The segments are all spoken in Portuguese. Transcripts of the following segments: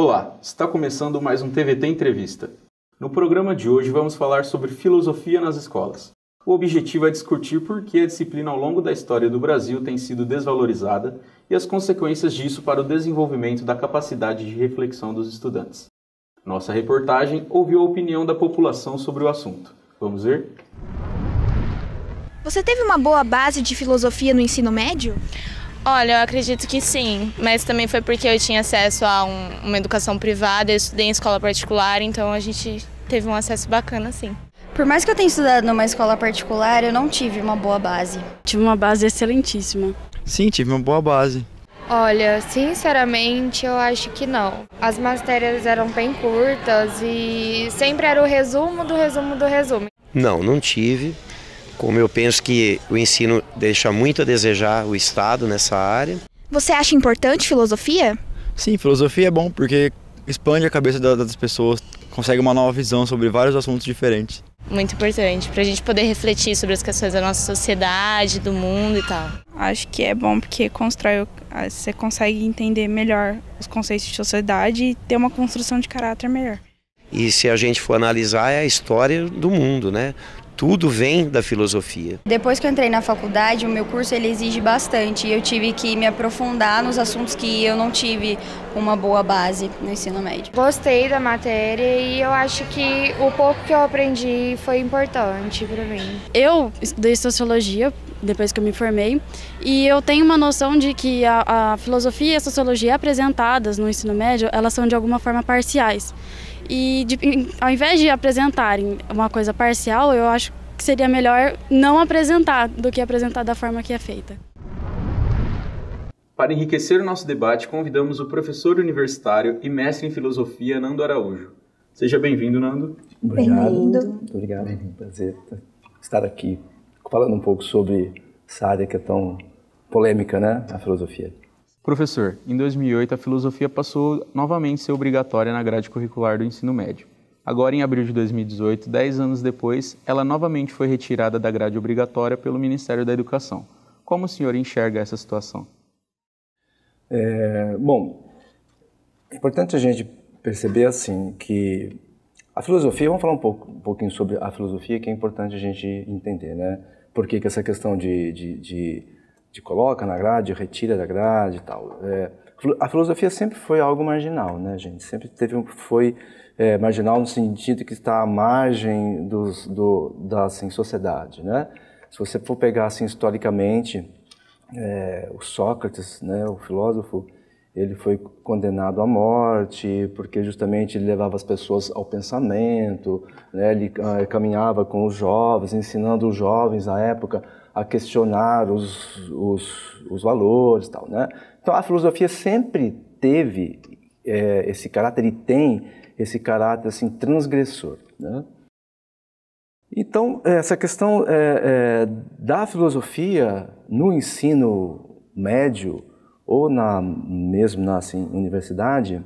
Olá, está começando mais um TVT Entrevista. No programa de hoje vamos falar sobre filosofia nas escolas. O objetivo é discutir por que a disciplina ao longo da história do Brasil tem sido desvalorizada e as consequências disso para o desenvolvimento da capacidade de reflexão dos estudantes. Nossa reportagem ouviu a opinião da população sobre o assunto. Vamos ver? Você teve uma boa base de filosofia no ensino médio? Olha, eu acredito que sim, mas também foi porque eu tinha acesso a uma educação privada, eu estudei em escola particular, então a gente teve um acesso bacana, sim. Por mais que eu tenha estudado numa escola particular, eu não tive uma boa base. Tive uma base excelentíssima. Sim, tive uma boa base. Olha, sinceramente eu acho que não. As matérias eram bem curtas e sempre era o resumo do resumo do resumo. Não tive. Como eu penso que o ensino deixa muito a desejar o Estado nessa área. Você acha importante filosofia? Sim, filosofia é bom porque expande a cabeça das pessoas, consegue uma nova visão sobre vários assuntos diferentes. Muito importante, para a gente poder refletir sobre as questões da nossa sociedade, do mundo e tal. Acho que é bom porque você consegue entender melhor os conceitos de sociedade e ter uma construção de caráter melhor. E se a gente for analisar, é a história do mundo, né? Tudo vem da filosofia. Depois que eu entrei na faculdade, o meu curso ele exige bastante e eu tive que me aprofundar nos assuntos que eu não tive uma boa base no ensino médio. Gostei da matéria e eu acho que o pouco que eu aprendi foi importante para mim. Eu estudei sociologia depois que eu me formei e eu tenho uma noção de que a filosofia e a sociologia apresentadas no ensino médio, elas são de alguma forma parciais. E ao invés de apresentarem uma coisa parcial, eu acho que seria melhor não apresentar do que apresentar da forma que é feita. Para enriquecer o nosso debate, convidamos o professor universitário e mestre em filosofia, Nando Araújo. Seja bem-vindo, Nando. Obrigado. Muito obrigado. É um prazer estar aqui falando um pouco sobre essa área que é tão polêmica, né? A filosofia. Professor, em 2008 a filosofia passou novamente a ser obrigatória na grade curricular do ensino médio. Agora, em abril de 2018, 10 anos depois, ela novamente foi retirada da grade obrigatória pelo Ministério da Educação. Como o senhor enxerga essa situação? Bom, é importante a gente perceber assim que a filosofia, vamos falar um pouquinho sobre a filosofia, que é importante a gente entender, né? Por que essa questão de coloca na grade, retira da grade e tal. A filosofia sempre foi algo marginal, né, gente? Sempre foi marginal no sentido que está à margem da assim, sociedade, né? Se você for pegar assim, historicamente, o Sócrates, né, o filósofo, ele foi condenado à morte porque justamente ele levava as pessoas ao pensamento, né? Ele caminhava com os jovens, ensinando os jovens à época a questionar os valores e tal, né? Então a filosofia sempre teve esse caráter e tem esse caráter assim transgressor, né? Então essa questão da filosofia no ensino médio ou mesmo na assim, universidade,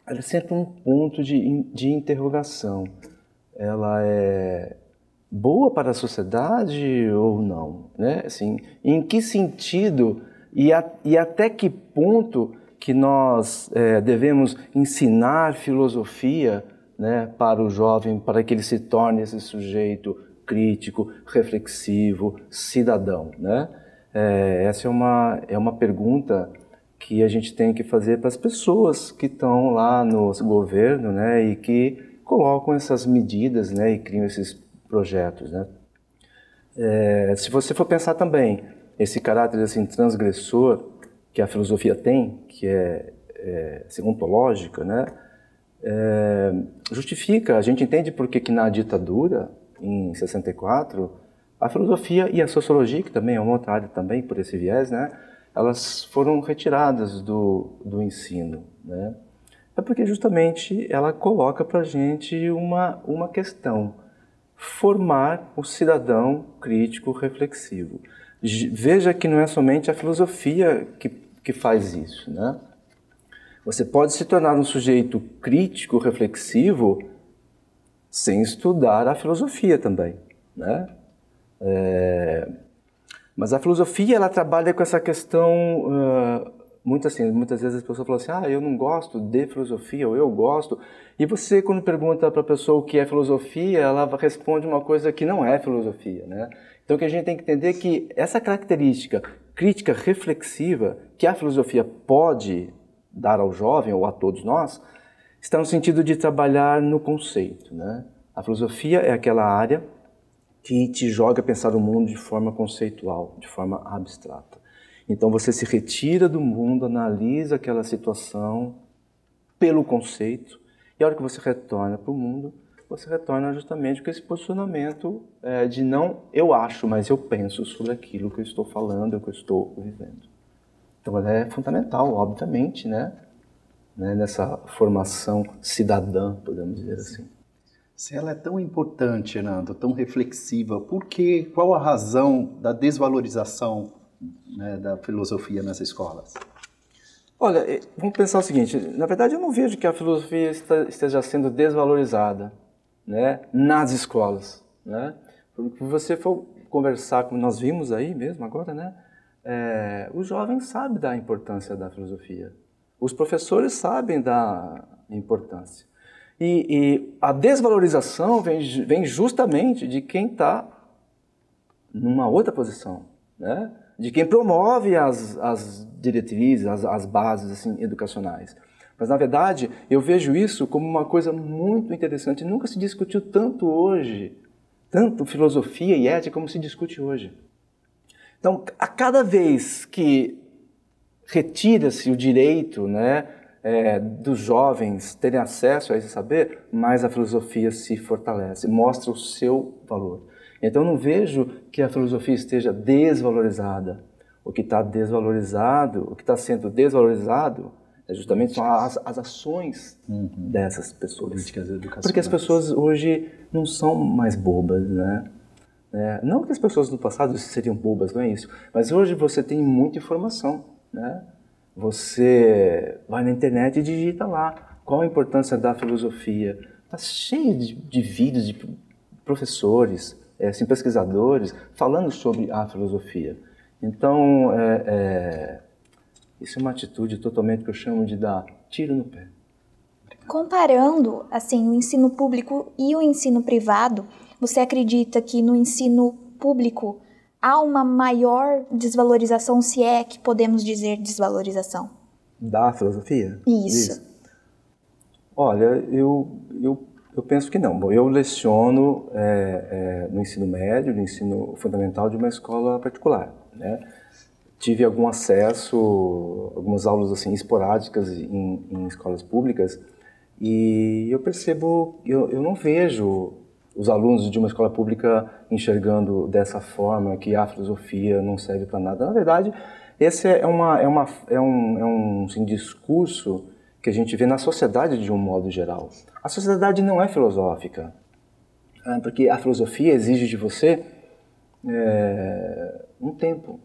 ela é sempre um ponto de interrogação. Ela é boa para a sociedade ou não, né? Assim, em que sentido e até que ponto que nós devemos ensinar filosofia, né, para o jovem, para que ele se torne esse sujeito crítico, reflexivo, cidadão, né? Essa é uma pergunta que a gente tem que fazer para as pessoas que estão lá no governo, né, e que colocam essas medidas, né, e criam esses projetos, né? Se você for pensar também esse caráter assim transgressor que a filosofia tem, que é ontológica, né? Justifica, a gente entende por que na ditadura, em 64, a filosofia e a sociologia, que também é uma outra área também por esse viés, né? Elas foram retiradas do ensino, né? É porque justamente ela coloca para a gente uma questão: formar o cidadão crítico reflexivo. Veja que não é somente a filosofia que faz isso, né? Você pode se tornar um sujeito crítico reflexivo sem estudar a filosofia também, né? Mas a filosofia ela trabalha com essa questão muitas vezes as pessoas falam assim, eu não gosto de filosofia, ou eu gosto. E você, quando pergunta para a pessoa o que é filosofia, ela responde uma coisa que não é filosofia, né? Então, o que a gente tem que entender é que essa característica crítica reflexiva que a filosofia pode dar ao jovem, ou a todos nós, está no sentido de trabalhar no conceito, né? A filosofia é aquela área que te joga a pensar o mundo de forma conceitual, de forma abstrata. Então você se retira do mundo, analisa aquela situação pelo conceito, e a hora que você retorna para o mundo, você retorna justamente com esse posicionamento de não eu acho, mas eu penso sobre aquilo que eu estou falando, que eu estou vivendo. Então ela é fundamental, obviamente, né? Nessa formação cidadã, podemos dizer assim. Se ela é tão importante, Nando, tão reflexiva, qual a razão da desvalorização, né, da filosofia nas escolas? Olha, vamos pensar o seguinte, na verdade eu não vejo que a filosofia esteja sendo desvalorizada, né, nas escolas, né? Se você for conversar, como nós vimos aí mesmo agora, né, os jovens sabem da importância da filosofia, os professores sabem da importância. E a desvalorização vem justamente de quem está numa outra posição, né? De quem promove as diretrizes, as bases assim, educacionais. Mas, na verdade, eu vejo isso como uma coisa muito interessante. Nunca se discutiu tanto hoje, tanto filosofia e ética como se discute hoje. Então, a cada vez que retira-se o direito, né, dos jovens terem acesso a esse saber, mais a filosofia se fortalece, mostra o seu valor. Então, eu não vejo que a filosofia esteja desvalorizada. O que está desvalorizado, o que está sendo desvalorizado, justamente são as ações dessas pessoas. Políticas educacionais. Porque as pessoas hoje não são mais bobas, né? Não que as pessoas no passado seriam bobas, não é isso. Mas hoje você tem muita informação, né? Você vai na internet e digita lá qual a importância da filosofia. Está cheio de vídeos de professores, assim, pesquisadores, falando sobre a filosofia. Então, isso é uma atitude totalmente que eu chamo de dar tiro no pé. Comparando, assim, o ensino público e o ensino privado, você acredita que no ensino público há uma maior desvalorização, se é que podemos dizer desvalorização? Da filosofia? Isso. Olha, eu penso que não. Bom, eu leciono no ensino médio, no ensino fundamental de uma escola particular, né? Tive algum acesso, algumas aulas assim esporádicas em escolas públicas, e eu percebo, eu não vejo os alunos de uma escola pública enxergando dessa forma, que a filosofia não serve para nada. Na verdade, esse é um discurso que a gente vê na sociedade de um modo geral. A sociedade não é filosófica, porque a filosofia exige de você um tempo,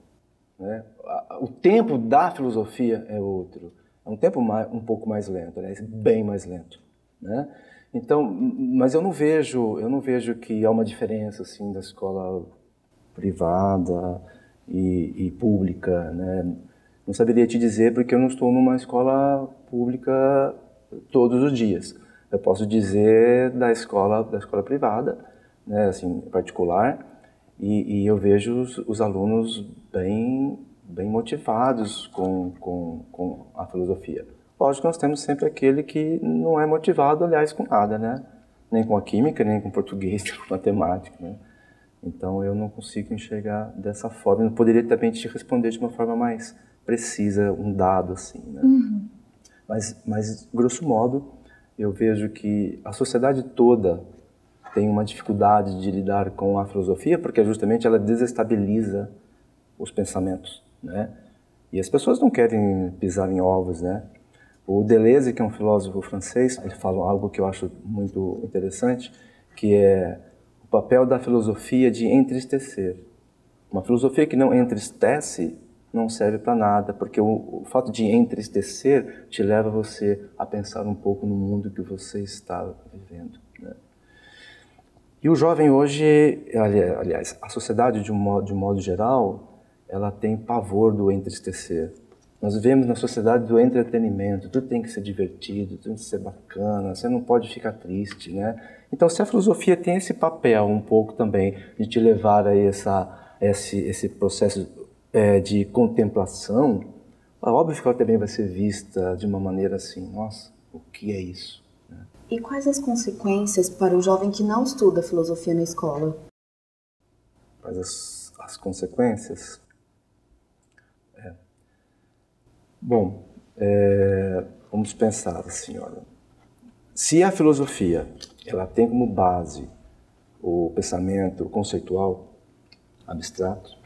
né? O tempo da filosofia é outro, é um tempo um pouco mais lento, né? Bem mais lento, né? Então, mas eu não vejo que há uma diferença assim da escola privada e pública, né? Não saberia te dizer porque eu não estou numa escola pública todos os dias. Eu posso dizer da escola privada, né, assim, particular, e eu vejo os alunos bem motivados com a filosofia. Lógico que nós temos sempre aquele que não é motivado, aliás, com nada, né? Nem com a química, nem com o português, nem com a matemática, né? Então eu não consigo enxergar dessa forma. Eu não poderia também te responder de uma forma mais precisa, um dado assim, né? Uhum. Mas, grosso modo, eu vejo que a sociedade toda tem uma dificuldade de lidar com a filosofia, porque justamente ela desestabiliza os pensamentos, né? E as pessoas não querem pisar em ovos, né? O Deleuze, que é um filósofo francês, ele fala algo que eu acho muito interessante, que é o papel da filosofia de entristecer. Uma filosofia que não entristece não serve para nada, porque o fato de entristecer te leva você a pensar um pouco no mundo que você está vivendo, né? E o jovem hoje, aliás, a sociedade de um modo geral, ela tem pavor do entristecer. Nós vivemos na sociedade do entretenimento, tudo tem que ser divertido, tudo tem que ser bacana, você não pode ficar triste, né? Então, se a filosofia tem esse papel um pouco também de te levar a esse processo de contemplação, óbvio que ela também vai ser vista de uma maneira assim, nossa, o que é isso? E quais as consequências para o jovem que não estuda filosofia na escola? Quais as consequências? Bom, vamos pensar assim, olha. Se a filosofia ela tem como base o pensamento conceitual, abstrato,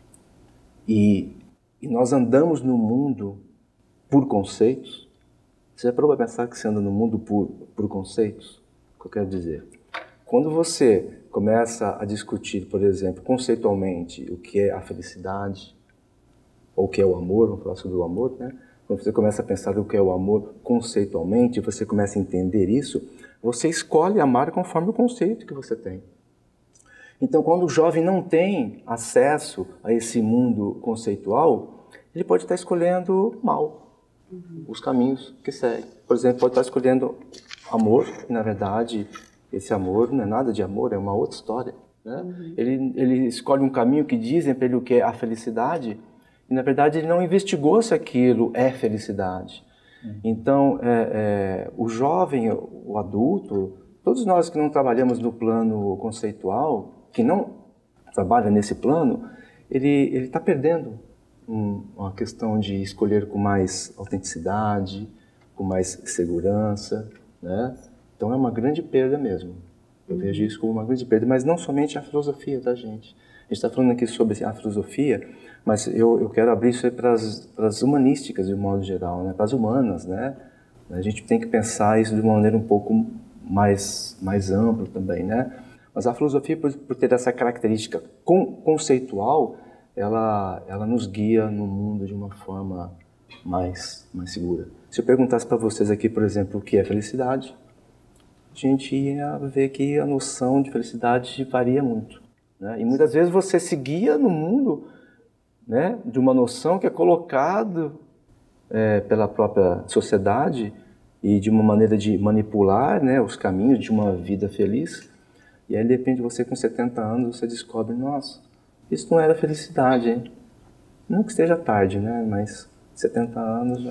e nós andamos no mundo por conceitos, você já parou para pensar que você anda no mundo por conceitos? O que eu quero dizer? Quando você começa a discutir, por exemplo, conceitualmente o que é a felicidade, ou o que é o amor, vamos falar sobre o amor, né? Quando você começa a pensar o que é o amor conceitualmente, você começa a entender isso, você escolhe amar conforme o conceito que você tem. Então, quando o jovem não tem acesso a esse mundo conceitual, ele pode estar escolhendo mal os caminhos que segue. Por exemplo, pode estar escolhendo amor, e na verdade, esse amor não é nada de amor, é uma outra história, né? Ele escolhe um caminho que dizem para ele o que é a felicidade, e na verdade ele não investigou se aquilo é felicidade. Então, o jovem, o adulto, todos nós que não trabalhamos no plano conceitual, que não trabalha nesse plano, ele está perdendo uma questão de escolher com mais autenticidade, com mais segurança, né? Então é uma grande perda mesmo. Eu vejo isso como uma grande perda, mas não somente a filosofia, tá, gente? A gente está falando aqui sobre a filosofia, mas eu quero abrir isso para as humanísticas, de um modo geral, né? Para as humanas, né? A gente tem que pensar isso de uma maneira um pouco mais ampla também, né? Mas a filosofia, por ter essa característica conceitual, ela nos guia no mundo de uma forma mais segura. Se eu perguntasse para vocês aqui, por exemplo, o que é felicidade, a gente ia ver que a noção de felicidade varia muito, né? E muitas vezes você se guia no mundo, né, de uma noção que é colocada pela própria sociedade e de uma maneira de manipular, né, os caminhos de uma vida feliz. E aí, de repente, você com 70 anos, você descobre, nossa, isso não era felicidade, hein? Não que esteja tarde, né, mas 70 anos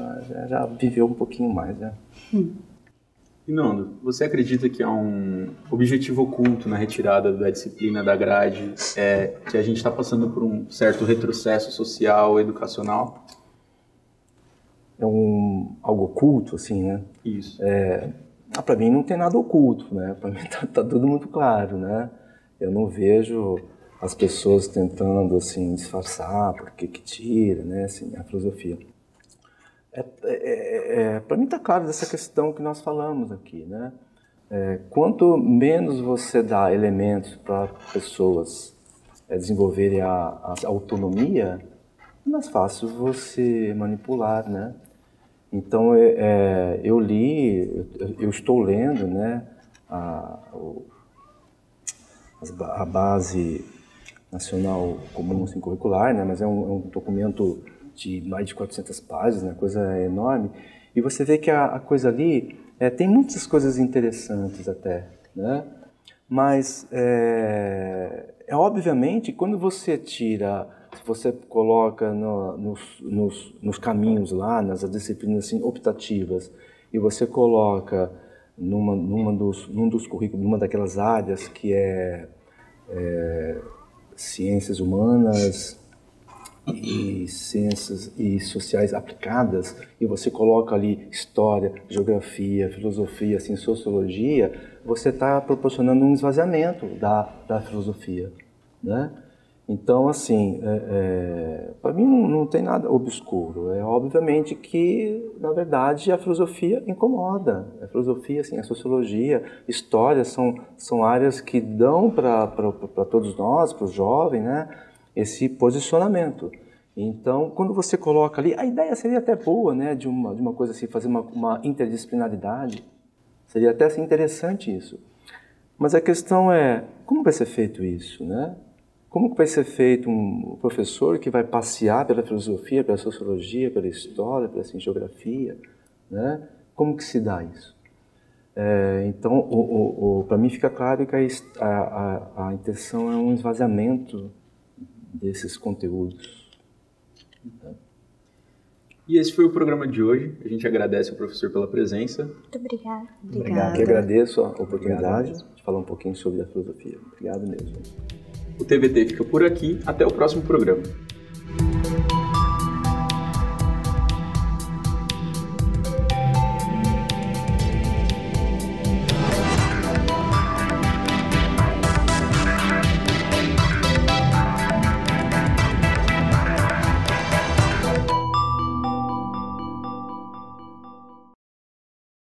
já viveu um pouquinho mais, né? E Nando, você acredita que há um objetivo oculto na retirada da disciplina da grade, que a gente está passando por um certo retrocesso social, educacional? É algo oculto, assim, né? Isso. Para mim não tem nada oculto, né? Para mim tá tudo muito claro, né? Eu não vejo as pessoas tentando, assim, disfarçar porque que tira, né? Assim, a filosofia. Para mim está claro dessa questão que nós falamos aqui, né? Quanto menos você dá elementos para pessoas desenvolverem a autonomia, é mais fácil você manipular, né? Então, eu estou lendo, né, a Base Nacional Comum assim, Curricular, né? Mas é um documento de mais de 400 páginas, né? Coisa enorme, e você vê que a coisa ali tem muitas coisas interessantes até, né? Mas obviamente quando você tira, se você coloca nos caminhos lá, nas disciplinas assim, optativas, e você coloca num dos currículos, numa daquelas áreas que ciências humanas e ciências e sociais aplicadas, e você coloca ali história, geografia, filosofia, assim, sociologia, você está proporcionando um esvaziamento da filosofia, né? Então, assim, para mim não tem nada obscuro. Obviamente que, na verdade, a filosofia incomoda. A filosofia, assim, a sociologia, história são áreas que dão para todos nós, para os jovens, né, esse posicionamento. Então, quando você coloca ali, a ideia seria até boa, né, de uma coisa assim, fazer uma interdisciplinaridade. Seria até assim, interessante isso. Mas a questão é, como vai ser feito isso, né? Como que vai ser feito um professor que vai passear pela filosofia, pela sociologia, pela história, pela geografia, né? Como que se dá isso? Então, para mim fica claro que a intenção é um esvaziamento desses conteúdos. E esse foi o programa de hoje. A gente agradece ao professor pela presença. Muito obrigada. Obrigado. Eu agradeço a oportunidade de falar um pouquinho sobre a filosofia. Obrigado mesmo. O TVT fica por aqui. Até o próximo programa.